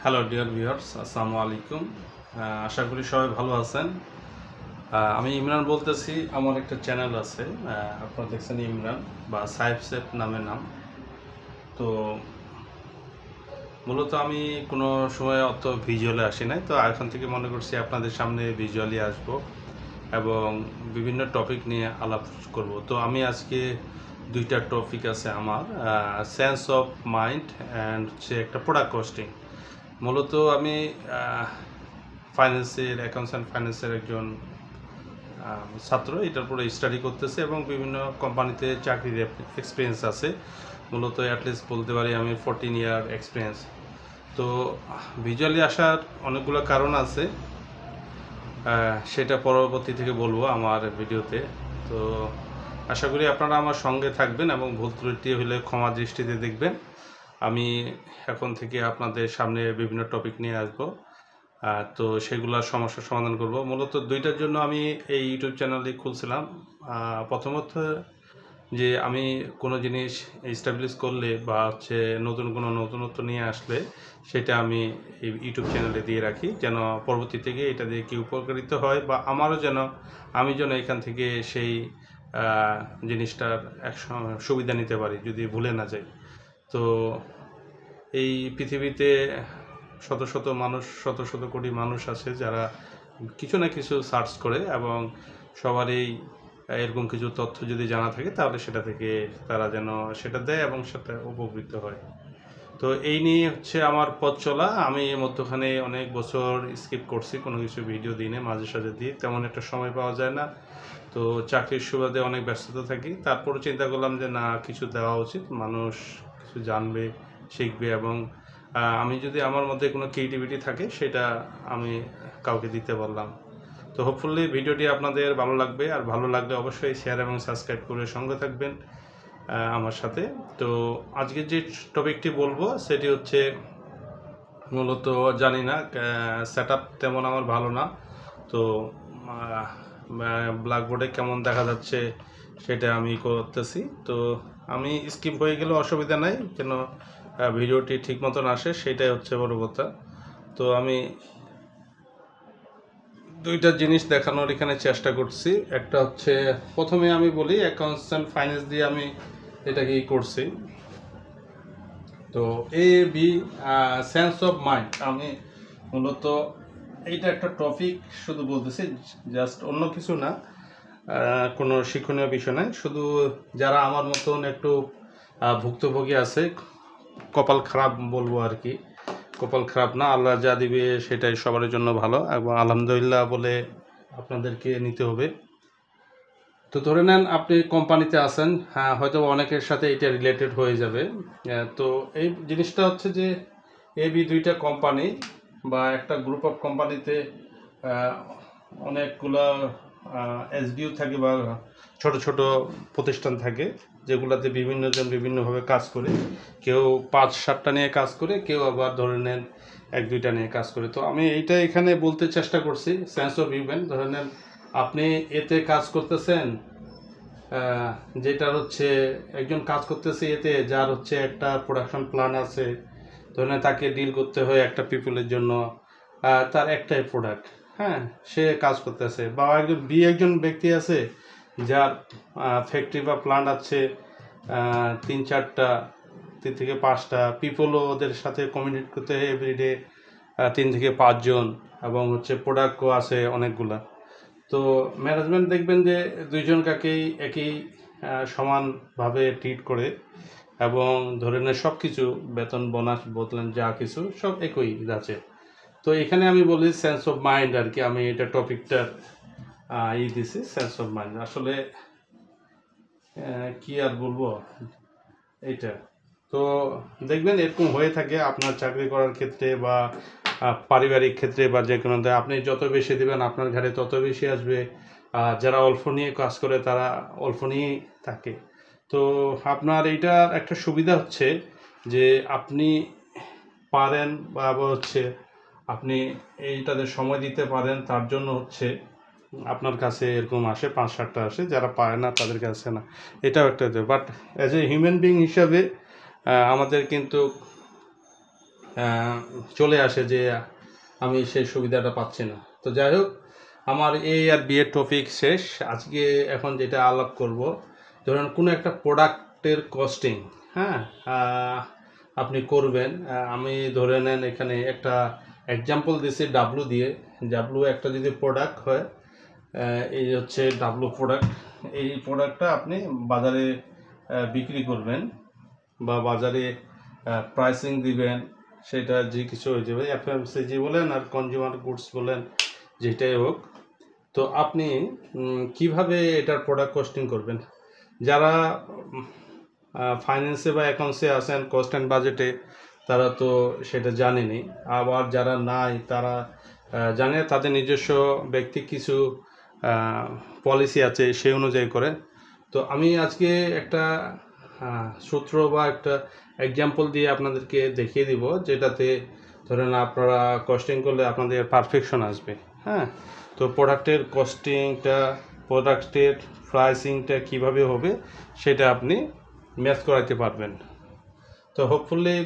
Hello dear viewers, আসসালামু আলাইকুম। আশা করি সবাই ভালো আছেন। আমি ইমরান বলতেছি। আমার একটা চ্যানেল আছে, আপনারা দেখছেন ইমরান বা সাইফ সেফ নামে নাম। তো মূলত আমি কোনো সময় অত ভিজুয়ালে আসি নাই, তো এখন থেকে মনে করছি আপনাদের সামনে ভিজুয়ালি আসব এবং বিভিন্ন টপিক নিয়ে আলাপ করব। তো আমি আজকে দুইটা টপিক আছে আমার, সেন্স অফ মাইন্ড অ্যান্ড হচ্ছে একটা প্রোডাক্ট কস্টিং। মূলত আমি ফাইন্যান্সের অ্যাকাউন্টস অ্যান্ড ফাইন্যান্সের একজন ছাত্র, এটার পরে স্টাডি করতেছে এবং বিভিন্ন কোম্পানিতে চাকরির এক্সপিরিয়েন্স আছে। মূলত অ্যাটলিস্ট বলতে পারি আমি 14 ইয়ার এক্সপিরিয়েন্স। তো ভিজুয়ালি আসার অনেকগুলো কারণ আছে, সেটা পরবর্তী থেকে বলবো আমার ভিডিওতে। তো আশা করি আপনারা আমার সঙ্গে থাকবেন এবং ভুল ত্রুটি হলে ক্ষমা দৃষ্টিতে দেখবেন। আমি এখন থেকে আপনাদের সামনে বিভিন্ন টপিক নিয়ে আসবো, তো সেগুলোর সমস্যার সমাধান করব। মূলত দুইটার জন্য আমি এই ইউটিউব চ্যানেলটি খুলছিলাম। প্রথমত যে আমি কোনো জিনিস এস্টাবলিশ করলে বা হচ্ছে কোনো নতুনত্ব নিয়ে আসলে সেটা আমি এই ইউটিউব চ্যানেলে দিয়ে রাখি, যেন পরবর্তী থেকে এটা দিয়ে কি উপকৃত হয় বা আমারও যেন আমি যেন এখান থেকে সেই জিনিসটার এক সুবিধা নিতে পারি, যদি ভুলে না যাই। তো এই পৃথিবীতে শত শত কোটি মানুষ আছে যারা কিছু না কিছু সার্চ করে, এবং সবারই এরকম কিছু তথ্য যদি জানা থাকে তাহলে সেটা থেকে তারা যেন সেটা দেয় এবং সেটা উপকৃত হয়। তো এই নিয়ে হচ্ছে আমার পথ চলা। আমি এর মধ্যখানে অনেক বছর স্কিপ করছি, কোনো কিছু ভিডিও দিনে মাঝে সাঝে দিই, তেমন একটা সময় পাওয়া যায় না। তো চাকরির সুবাদে অনেক ব্যস্ততা থাকি। তারপরে চিন্তা করলাম যে না, কিছু দেওয়া উচিত, মানুষ কিছু জানবে, শিখবে, এবং আমি যদি আমার মধ্যে কোনো ক্রিয়েটিভিটি থাকে সেটা আমি কাউকে দিতে পারলাম। তো হোপফুলি ভিডিওটি আপনাদের ভালো লাগবে, আর ভালো লাগলে অবশ্যই শেয়ার এবং সাবস্ক্রাইব করে সঙ্গে থাকবেন আমার সাথে। তো আজকে যে টপিকটি বলবো সেটি হচ্ছে, মূলত জানি না, সেট আপ তেমন আমার ভালো না। তো ব্ল্যাকবোর্ডে কেমন দেখা যাচ্ছে সেটা আমি করতেছি। তো আমি স্কিপ হয়ে গেলে অসুবিধা নাই, যেন ভিডিওটি ঠিক মতন আসে, সেটাই হচ্ছে বড় কথা। তো আমি দুইটা জিনিস দেখানোর এখানে চেষ্টা করছি। একটা হচ্ছে, প্রথমে আমি বলি অ্যাকাউন্টস অ্যান্ড ফাইন্যান্স দিয়ে আমি এটাকেই করছি। তো A B sense of mind, আমি মূলত এইটা একটা টপিক শুধু বলতেছি, জাস্ট অন্য কিছু না, কোনো শিক্ষণীয় বিষয় নয়। শুধু যারা আমার মতন একটু ভুক্তভোগী আছে, কপাল খারাপ বলবো আর কি, কপাল খারাপ না, আল্লাহ যা দিবে সেটাই সবার জন্য ভালো, এবং আলহামদুলিল্লাহ বলে আপনাদেরকে নিতে হবে। তো ধরে নেন আপনি কোম্পানিতে আছেন, হ্যাঁ, হয়তো অনেকের সাথে এটা রিলেটেড হয়ে যাবে। তো এই জিনিসটা হচ্ছে যে এ বি দুইটা কোম্পানি বা একটা গ্রুপ অফ কোম্পানিতে অনেকগুলা এসবিইউ থাকে বা ছোট ছোট প্রতিষ্ঠান থাকে, যেগুলোতে বিভিন্নজন বিভিন্নভাবে কাজ করে। কেউ 5-7টা নিয়ে কাজ করে, কেউ আবার ধরে নেন 1-2টা নিয়ে কাজ করে। তো আমি এইটা এখানে বলতে চেষ্টা করছি, সেন্স অফ হিউম্যান। ধরে নেন আপনি এতে কাজ করতেছেন, যেটা হচ্ছে একজন কাজ করতেছে এতে, যার হচ্ছে একটা প্রোডাকশন প্ল্যান আছে, ধরেন তাকে ডিল করতে হয় একটা পিপলের জন্য, তার একটাই প্রোডাক্ট, হ্যাঁ, সে কাজ করতেছে। বা একজন ব্যক্তি আছে যার ফ্যাক্টরি বা প্ল্যান্ট আছে 3-4টা, 3 থেকে 5টা পিপলও ওদের সাথে কমিউনিকেট করতে হয় এভরিডে, 3 থেকে 5 জন, এবং হচ্ছে প্রোডাক্টও আছে অনেকগুলা। তো ম্যানেজমেন্ট দেখবেন যে দুইজনকাকেই একই সমানভাবে ট্রিট করে, এবং ধরে নেন সব কিছু বেতন বোনাস বদলেন যা কিছু সব একই আছে। তো এখানে আমি বলি সেন্স অফ মাইন্ড আর কি, আমি এটা টপিকটার দিছি, সেন্স অফ মাইন্ড। আসলে কি আর বলবো এইটা। তো দেখবেন এরকম হয়ে থাকে আপনার চাকরি করার ক্ষেত্রে বা পারিবারিক ক্ষেত্রে বা যে কোনো, আপনি যত বেশি দেবেন আপনার ঘাড়ে তত বেশি আসবে। যারা অল্প নিয়ে কাজ করে তারা অল্প নিয়েই থাকে। তো আপনার এইটার একটা সুবিধা হচ্ছে যে আপনি পারেন, বা হচ্ছে আপনি এইটাতে সময় দিতে পারেন, তার জন্য হচ্ছে আপনার কাছে এরকম আসে 5-7টা আসে, যারা পারে না তাদের কাছে না, এটাও একটা। But as a human being হিসাবে আমাদের কিন্তু চলে আসে যে আমি সেই সুবিধাটা পাচ্ছি না। তো যাই হোক, আমার এ আর বি এর টপিক শেষ। আজকে এখন যেটা আলাপ করব, ধরুন কোনো একটা প্রোডাক্টের কস্টিং, হ্যাঁ, আপনি করবেন। আমি ধরে নেন এখানে একটা এক্সাম্পল দিয়েছি ডাব্লু দিয়ে। ডাব্লু একটা যদি প্রোডাক্ট হয়, এই হচ্ছে ডাব্লু প্রোডাক্ট। এই প্রোডাক্টটা আপনি বাজারে বিক্রি করবেন বা বাজারে প্রাইসিং দিবেন, সেটা যে কিছু হয়ে যাবে, এফএমসিজি বলেন আর কনজিউমার গুডস বলেন, যেটাই হোক। তো আপনি কিভাবে এটার প্রোডাক্ট কস্টিং করবেন, যারা ফাইন্যান্সে বা অ্যাকাউন্টসে আছেন কস্ট অ্যান্ড বাজেটে, তারা তো সেটা জানেনি। আবার যারা নাই তারা জানে, তাদের নিজস্ব ব্যক্তিক কিছু পলিসি আছে, সেই অনুযায়ী করে। তো আমি আজকে একটা সূত্র বা একটা এক্সাম্পল দিয়ে আপনাদেরকে দেখিয়ে দিব, যেটাতে ধরেন আপনারা কস্টিং করলে আপনাদের পারফেকশন আসবে। হ্যাঁ, তো প্রোডাক্টের কস্টিংটা, প্রোডাক্টের প্রাইসিংটা কিভাবে হবে সেটা আপনি ম্যাচ করাতে পারবেন। তো হোপফুলি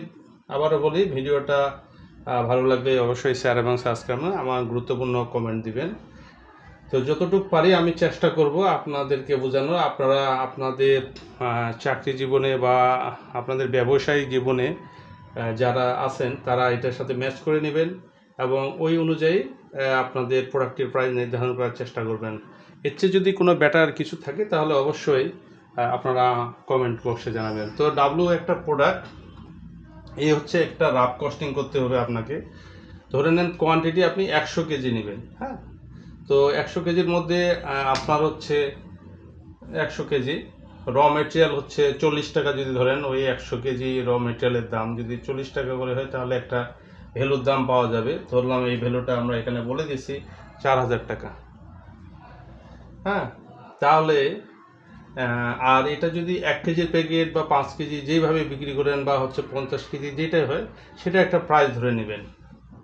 আবারও বলি, ভিডিওটা ভালো লাগলে অবশ্যই শেয়ার এবং সাবস্ক্রাইব, আমার গুরুত্বপূর্ণ কমেন্ট দিবেন। তো যতটুকু পারি আমি চেষ্টা করব আপনাদেরকে বোঝানোর। আপনারা আপনাদের চাকরি জীবনে বা আপনাদের ব্যবসায়িক জীবনে যারা আছেন তারা এটার সাথে ম্যাচ করে নেবেন এবং ওই অনুযায়ী আপনাদের প্রোডাক্টের প্রাইস নির্ধারণ করার চেষ্টা করবেন। এর চেয়ে যদি কোনো বেটার কিছু থাকে তাহলে অবশ্যই আপনারা কমেন্ট বক্সে জানাবেন। তো ডাব্লু একটা প্রোডাক্ট, এই হচ্ছে একটা রাফ কস্টিং করতে হবে আপনাকে। ধরে নেন কোয়ান্টিটি আপনি 100 কেজি নেবেন। হ্যাঁ, তো 100 কেজির মধ্যে আপনার হচ্ছে 100 কেজি র মেটেরিয়াল হচ্ছে 40 টাকা। যদি ধরেন ওই 100 কেজি র মেটেরিয়ালের দাম যদি 40 টাকা করে হয়, তাহলে একটা ভ্যালুর দাম পাওয়া যাবে। ধরলাম এই ভ্যালুটা আমরা এখানে বলে দিছি 4000 টাকা। হ্যাঁ, তাহলে আর এটা যদি 1 কেজির প্যাকেট বা 5 কেজি যেইভাবে বিক্রি করেন বা হচ্ছে 50 কেজি যেটাই হয়, সেটা একটা প্রাইস ধরে নেবেন।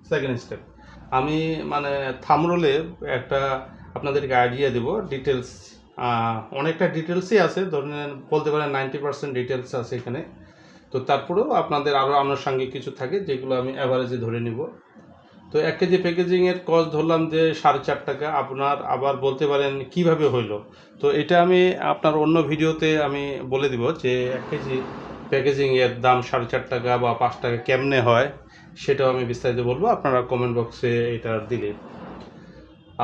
সেকেন্ড স্টেপ, আমি মানে থামরোলে একটা আপনাদেরকে আইডিয়া দেব, ডিটেলস অনেকটা ডিটেলসই আছে, ধরেন বলতে পারেন 90% ডিটেলস আছে এখানে। তো তারপরেও আপনাদের আরও আনুষঙ্গিক কিছু থাকে যেগুলো আমি অ্যাভারেজে ধরে নিব। তো 1 কেজি প্যাকেজিংয়ের কস্ট ধরলাম যে 4.5 টাকা। আপনার আবার বলতে পারেন কিভাবে হইলো, তো এটা আমি আপনার অন্য ভিডিওতে আমি বলে দিব যে 1 কেজি প্যাকেজিংয়ের দাম 4.5 টাকা বা 5 টাকা কেমনে হয়, সেটাও আমি বিস্তারিত বলবো, আপনারা কমেন্ট বক্সে এটা দিলে।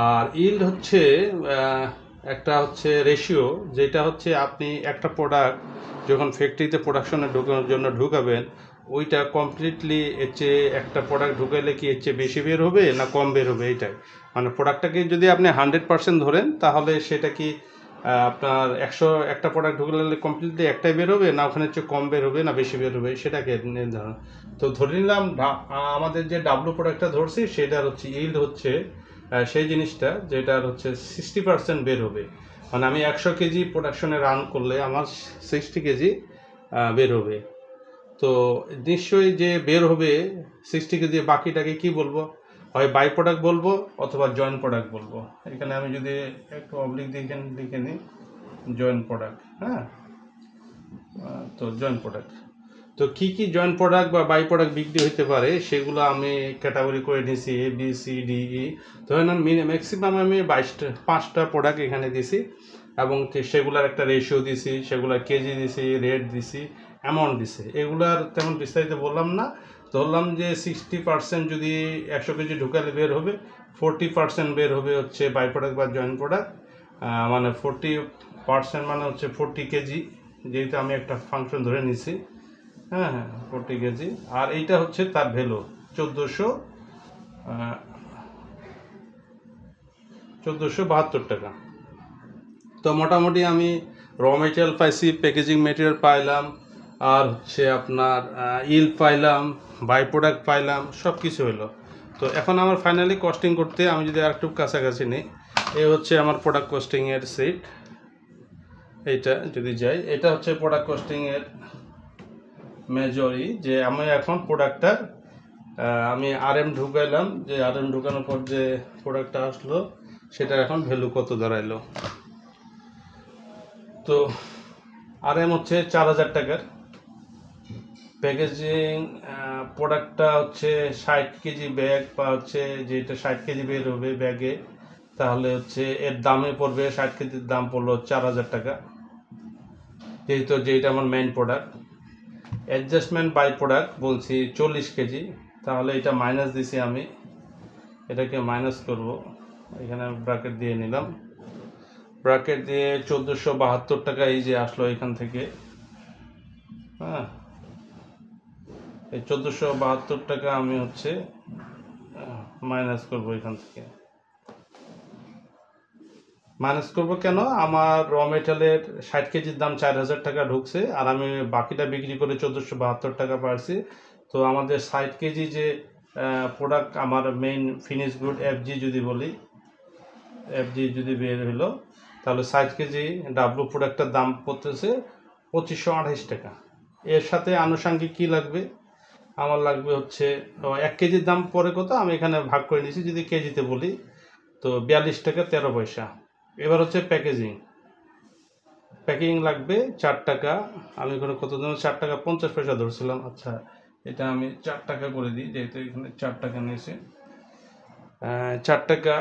আর ইল্ড হচ্ছে একটা হচ্ছে রেশিও, যেটা হচ্ছে আপনি একটা প্রোডাক্ট যখন ফ্যাক্টরিতে প্রোডাকশনে ঢোকানোর জন্য ঢুকাবেন, ওইটা কমপ্লিটলি এর চেয়ে একটা প্রোডাক্ট ঢুকাইলে কি এর চেয়ে বেশি বের হবে না কম বের হবে, এইটাই মানে প্রোডাক্টটাকে যদি আপনি 100% ধরেন, তাহলে সেটা কি আপনার 100 একটা প্রোডাক্ট ঢুকালে কমপ্লিটলি একটাই বের হবে না ওখানে চেয়ে কম বের হবে না বেশি বের হবে, সেটাকে নির্ধারণ। তো ধরে নিলাম আমাদের যে ডাব্লু প্রোডাক্টটা ধরছি সেটার হচ্ছে ইল্ড হচ্ছে সেই জিনিসটা যেটার হচ্ছে 60% বের হবে। মানে আমি 100 কেজি প্রোডাকশনে রান করলে আমার 60 কেজি বের হবে। তো নিশ্চয়ই যে বের হবে 60 কেজি, বাকিটাকে কি বলবো, হয় বাই প্রোডাক্ট বলবো অথবা জয়েন্ট প্রোডাক্ট বলবো। এখানে আমি যদি একটু অবলিক লিখে নিই জয়েন্ট প্রোডাক্ট। হ্যাঁ, তো জয়েন্ট প্রোডাক্ট, তো কি কি জয়েন্ট প্রোডাক্ট বা বাই প্রোডাক্ট বিক্রি হতে পারে সেগুলো আমি ক্যাটাগরি করে নিয়েছি A B C D E. ধরেন ম্যাক্সিমাম আমি 5টা প্রোডাক্ট এখানে দিছি এবং সেগুলার একটা রেশিও দিছি, সেগুলার কেজি দিছি, রেট দিছি, অ্যামাউন্ট দিছি। এগুলার তেমন বিস্তারিত বললাম না। ধরলাম যে 60% যদি 100 কেজি ঢুকালে বের হবে, 40% বের হবে হচ্ছে বাই প্রোডাক্ট বা জয়েন্ট প্রোডাক্ট। মানে 40% মানে হচ্ছে 40 কেজি, যেহেতু আমি একটা ফাংশন ধরে নিছি। হ্যাঁ, 40 কেজি। আর এইটা হচ্ছে তার ভ্যালু 1472 টাকা। তো মোটামুটি আমি র মেটেরিয়াল পাইছি, প্যাকেজিং মেটেরিয়াল পাইলাম, আর হচ্ছে আপনার ইল্ড পাইলাম, বাই প্রোডাক্ট পাইলাম, সব কিছু হলো। তো এখন আমার ফাইনালি কস্টিং করতে আমি যদি আর একটু কাছাকাছি নিই, এই হচ্ছে আমার প্রোডাক্ট কস্টিংয়ের সিট। এইটা যদি যাই, এটা হচ্ছে প্রোডাক্ট কস্টিংয়ের মেজরি, যে আমি এখন প্রোডাক্টটার আমি আরএম ঢুকাইলাম, যে আরএম ঢুকানোর পর যে প্রোডাক্টটা আসলো সেটার এখন ভ্যালু কত দাঁড়াইলো। তো আরএম হচ্ছে 4000 টাকার। প্যাকেজিং প্রোডাক্টটা হচ্ছে 60 কেজি ব্যাগ বা হচ্ছে যেটা 60 কেজি বের হবে ব্যাগে, তাহলে হচ্ছে এর দামে পড়বে 60 কেজির দাম পড়লো 4000 টাকা, যেটা আমার main product. Adjustment by product বলছি 40 কেজি, তাহলে এটা মাইনাস দিছি আমি, এটাকে মাইনাস করব, এখানে ব্র্যাকেট দিয়ে নিলাম, ব্র্যাকেট দিয়ে 1472 টাকা এই যে আসলো এখান থেকে। হ্যাঁ, এই 1472 টাকা আমি হচ্ছে মাইনাস করব এখান থেকে। মাইনাস করব কেন? আমার র মেটেরিয়ালের 60 কেজির দাম 4000 টাকা ঢুকছে, আর আমি বাকিটা বিক্রি করে 1472 টাকা পাচ্ছি। তো আমাদের 60 কেজি যে প্রোডাক্ট, আমার মেইন ফিনিশ গুড এফজি যদি বলি, এফজি যদি বের হলো, তাহলে 60 কেজি ডাব্লু প্রোডাক্টের দাম পড়তেছে 2528 টাকা। এর সাথে আনুষঙ্গিক কি লাগবে? আমার লাগবে হচ্ছে 1 কেজির দাম পরে কত আমি এখানে ভাগ করে নিয়েছি, যদি কেজিতে বলি তো 42 টাকা 13 পয়সা। এবার হচ্ছে প্যাকেজিং, প্যাকিং লাগবে 4 টাকা, আমি এখানে কত দিন 4 টাকা 50 পয়সা ধরছিলাম। আচ্ছা, এটা আমি 4 টাকা করে দিই, যেহেতু এখানে 4 টাকা নিয়েছে, 4 টাকা।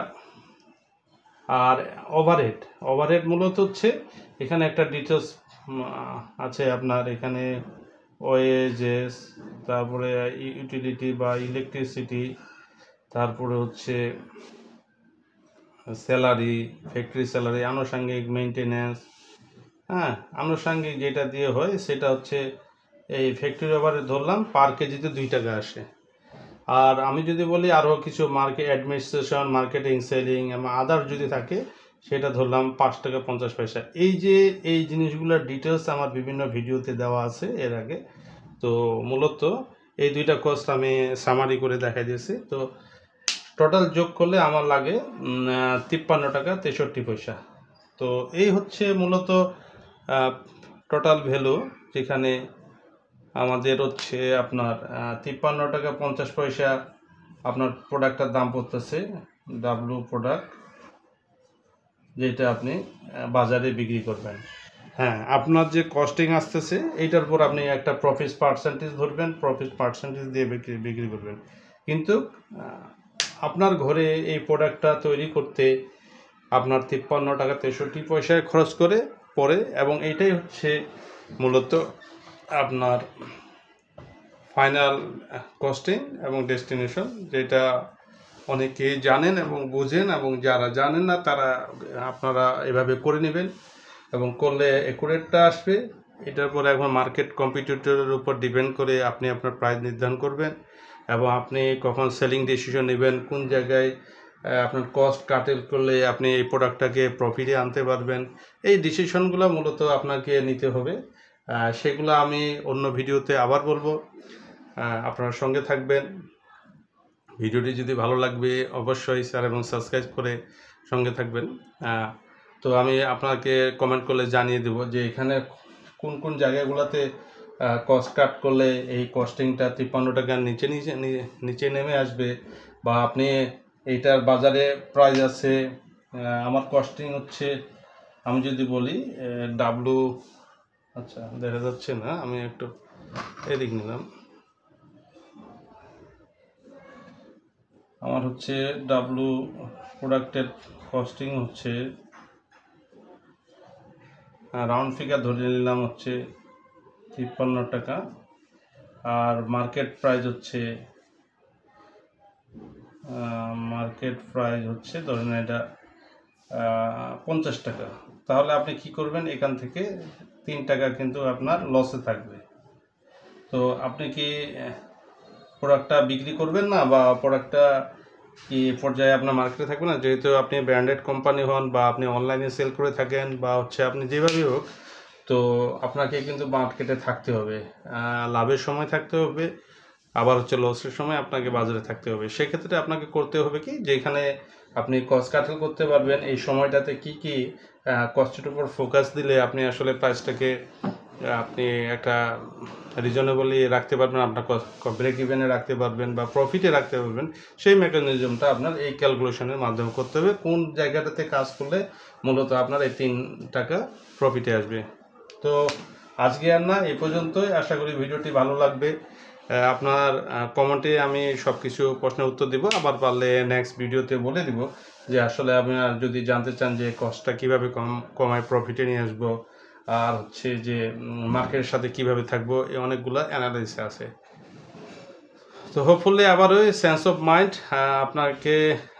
আর ওভারহেড মূলত হচ্ছে এখানে একটা ডিটেলস আছে আপনার, এখানে ওয়েজেস, তারপরে ইউটিলিটি বা ইলেকট্রিসিটি, তারপরে হচ্ছে স্যালারি, ফ্যাক্টরি স্যালারি, আনুষঙ্গিক মেনটেন্যান্স। হ্যাঁ, আনুষঙ্গিক যেটা দিয়ে হয় সেটা হচ্ছে এই ফ্যাক্টরি ওভারে ধরলাম পার কেজিতে 2 টাকা আসে। আর আমি যদি বলি আরও কিছু মার্কেট অ্যাডমিনিস্ট্রেশন, মার্কেটিং, সেলিং এবং আদার যদি থাকে, সেটা ধরলাম 5 টাকা 50 পয়সা। এই জিনিসগুলোর ডিটেলস আমার বিভিন্ন ভিডিওতে দেওয়া আছে এর আগে। তো মূলত এই দুইটা কস্ট আমি সামারি করে দেখা দিয়েছি। তো টোটাল যোগ করলে আমার লাগে 53 টাকা 63 পয়সা। তো এই হচ্ছে মূলত টোটাল ভ্যালু, যেখানে আমাদের হচ্ছে আপনার 53 টাকা 50 পয়সা আপনার প্রোডাক্টটার দাম পড়তেছে, ডাব্লু প্রোডাক্ট, যেটা আপনি বাজারে বিক্রি করবেন। হ্যাঁ, আপনার যে কস্টিং আসতেছে এইটার উপর আপনি একটা প্রফিট পার্সেন্টেজ ধরবেন, প্রফিট পার্সেন্টেজ দিয়ে বিক্রি করবেন। কিন্তু আপনার ঘরে এই প্রোডাক্টটা তৈরি করতে আপনার 53 টাকা 63 পয়সায় খরচ করে পড়ে, এবং এইটাই হচ্ছে মূলত আপনার ফাইনাল কস্টিং এবং ডেস্টিনেশন, যেটা অনেকেই জানেন এবং বুঝেন, এবং যারা জানেন না তারা আপনারা এভাবে করে নেবেন এবং করলে অ্যাকুরেটটা আসবে। এটার পরে এখন মার্কেট কম্পিটিটরের উপর ডিপেন্ড করে আপনি আপনার প্রাইস নির্ধারণ করবেন, এবং আপনি কখন সেলিং ডিসিশন নেবেন, কোন জায়গায় আপনার কস্ট কাটেল করলে আপনি এই প্রোডাক্টটাকে প্রফিটে আনতে পারবেন। এই ডিসিশনগুলো মূলত আপনাকে নিতে হবে, সেগুলো আমি অন্য ভিডিওতে আবার বলবো। আপনার সঙ্গে থাকবেন। ভিডিওটি যদি ভালো লাগবে অবশ্যই শেয়ার এবং সাবস্ক্রাইব করে সঙ্গে থাকবেন। তো আমি আপনাকে কমেন্ট করলে জানিয়ে দেব যে এখানে কোন কোন জায়গাগুলোতে কস্ট কাট করলে এই কস্টিংটা 53 টাকার নিচে নেমে আসবে, বা আপনি এইটার বাজারে প্রাইস আছে। আমার কস্টিং হচ্ছে, আমি যদি বলি ডাব্লু, আচ্ছা দেখা যাচ্ছে না, আমি একটু এদিক নিলাম, আমার হচ্ছে ডাব্লু প্রোডাক্টের কস্টিং হচ্ছে রাউন্ড ফিগার ধরে নিলাম হচ্ছে 53 টাকা, আর মার্কেট প্রাইস হচ্ছে ধরেন এটা 50 টাকা। তাহলে আপনি কি করবেন, এখান থেকে 3 টাকা কিন্তু আপনার লসে থাকবে। তো আপনি কি প্রোডাক্টটা বিক্রি করবেন না, বা প্রোডাক্টটা কি পর্যায়ে আপনার মার্কেটে থাকবে না? যেহেতু আপনি ব্র্যান্ডেড কোম্পানি হন, বা আপনি অনলাইনে সেল করে থাকেন, বা হচ্ছে আপনি যেভাবেই হোক, তো আপনাকে কিন্তু মার্কেটে থাকতে হবে, লাভের সময় থাকতে হবে, আবার হচ্ছে লসের সময় আপনাকে বাজারে থাকতে হবে। সেক্ষেত্রে আপনাকে করতে হবে কি, যেখানে আপনি কস্ট কাটেল করতে পারবেন এই সময়টাতে কি কি কস্টের উপর ফোকাস দিলে আপনি আসলে প্রাইসটাকে আপনি একটা রিজনেবলি রাখতে পারবেন, আপনার ব্রেক ইভেনে রাখতে পারবেন বা প্রফিটে রাখতে পারবেন, সেই মেকানিজমটা আপনার এই ক্যালকুলেশনের মাধ্যমে করতে হবে। কোন জায়গাটাতে কাজ করলে মূলত আপনার এই 3 টাকা প্রফিটে আসবে। তো আজকে আর না, এই পর্যন্তই। আশা করি ভিডিওটি ভালো লাগবে। আপনার কমেন্টে আমি সব কিছু প্রশ্নের উত্তর দিব, আবার পারলে নেক্সট ভিডিওতে বলে দিব যে আসলে আপনারা যদি জানতে চান যে কস্টটা কীভাবে কমায় প্রফিটে নিয়ে আসবো, আর হচ্ছে যে মার্কেটের সাথে কিভাবে থাকবো, এই অনেকগুলো অ্যানালাইসিস আছে। তো হোপফুলি আবার ওই সেন্স অফ মাইন্ড,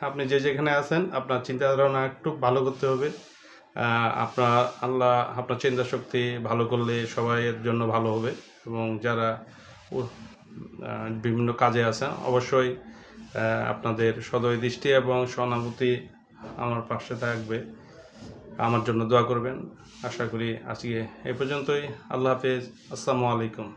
আপনি যেখানে আছেন আপনার চিন্তা ধারণা একটু ভালো করতে হবে। আপনার চিন্তা শক্তি ভালো করলে সবাইয়ের জন্য ভালো হবে, এবং যারা বিভিন্ন কাজে আছেন অবশ্যই আপনাদের সদয় দৃষ্টি এবং সহানুভূতি আমার পাশে থাকবে, আমার জন্য দোয়া করবেন। আশা করি আজকে এ পর্যন্তই। আল্লাহ হাফেজ, আসসালামু আলাইকুম।